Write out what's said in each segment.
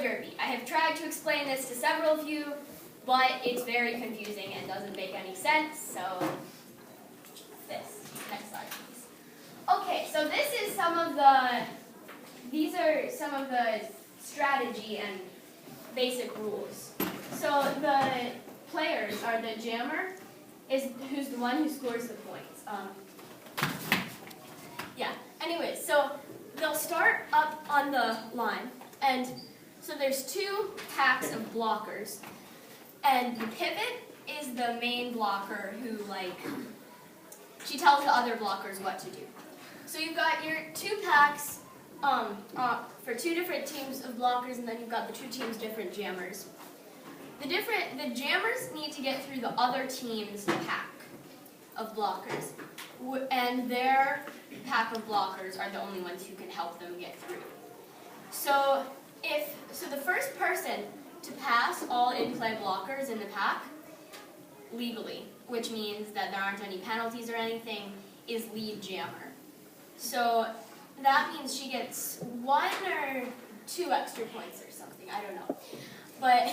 derby. I have tried to explain this to several of you, but it's very confusing and doesn't make any sense, so this. Next slide, please. Okay, so these are some of the strategy and basic rules. So the players are the jammer, who's the one who scores the points. Anyways, so they'll start up on the line, and so there's two packs of blockers, and the pivot is the main blocker who, she tells the other blockers what to do. So you've got your two packs for two different teams of blockers, and then you've got the two teams' different jammers. The jammers need to get through the other team's pack of blockers, and their pack of blockers are the only ones who can help them get through. So the first person to pass all in-play blockers in the pack legally, which means that there aren't any penalties or anything, is lead jammer. So that means she gets 1 or 2 extra points or something, I don't know. But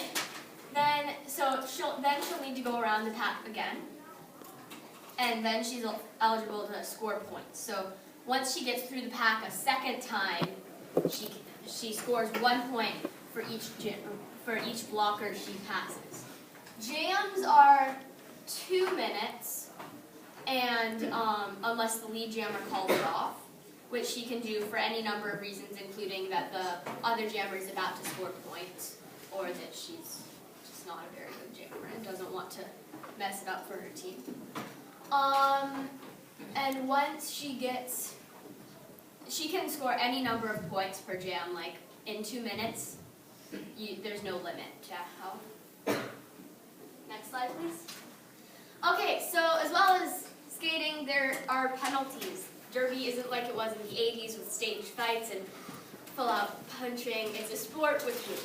then, she'll need to go around the pack again, and then she's eligible to score points. So once she gets through the pack a second time, she scores 1 point for each blocker she passes. Jams are 2 minutes, and unless the lead jammer calls it off, which she can do for any number of reasons, including that the other jammer is about to score points, or that she's just not a very good jammer and doesn't want to mess it up for her team. And once she can score any number of points per jam, like in 2 minutes. There's no limit to how. Next slide, please. Okay, so as well as skating, there are penalties. Derby isn't like it was in the 80s with staged fights and full-out punching. It's a sport with you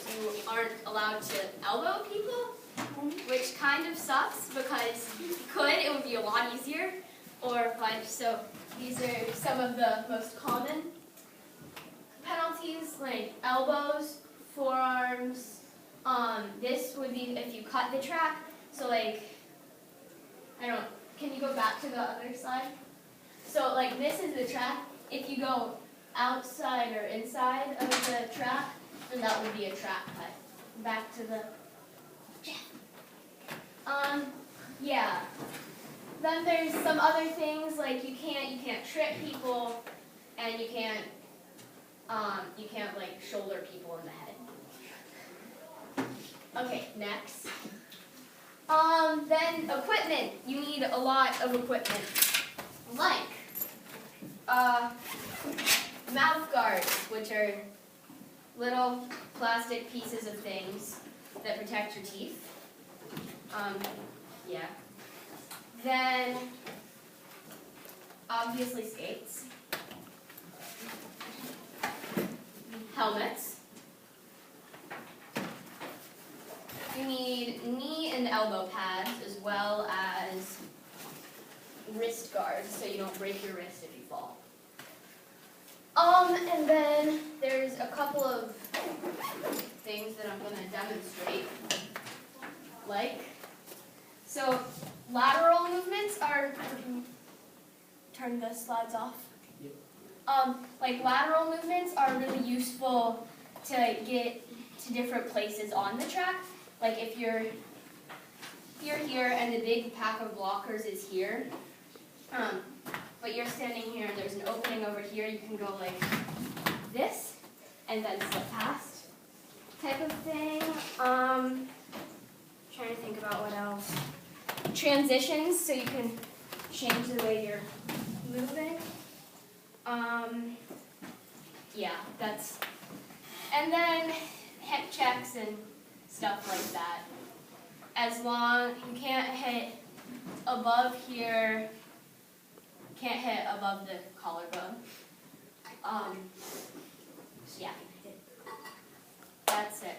aren't allowed to elbow people, which kind of sucks because if you could, it would be a lot easier. Or punch. So these are some of the most common penalties, like elbows, forearms. This would be if you cut the track. So can you go back to the other side? So this is the track. If you go outside or inside of the track, then that would be a track cut. Back to the yeah. Then there's some other things like you can't trip people, and you can't shoulder people in the head. Okay, next. Then equipment. You need a lot of equipment, like mouth guards, which are little plastic pieces of things that protect your teeth. Yeah. Then, obviously, skates, helmets. You need knee and elbow pads as well as wrist guards so you don't break your wrist if you fall. And then there's a couple of things that I'm going to demonstrate. So lateral movements are, turn the slides off. Yep. Lateral movements are really useful to get to different places on the track. If you're here and the big pack of blockers is here, but you're standing here and there's an opening over here, you can go like this and then slip past type of thing. Trying to think about what else. Transitions, so you can change the way you're moving. And then hip checks and stuff like that. As long, you can't hit above here, can't hit above the collarbone. Yeah, that's it.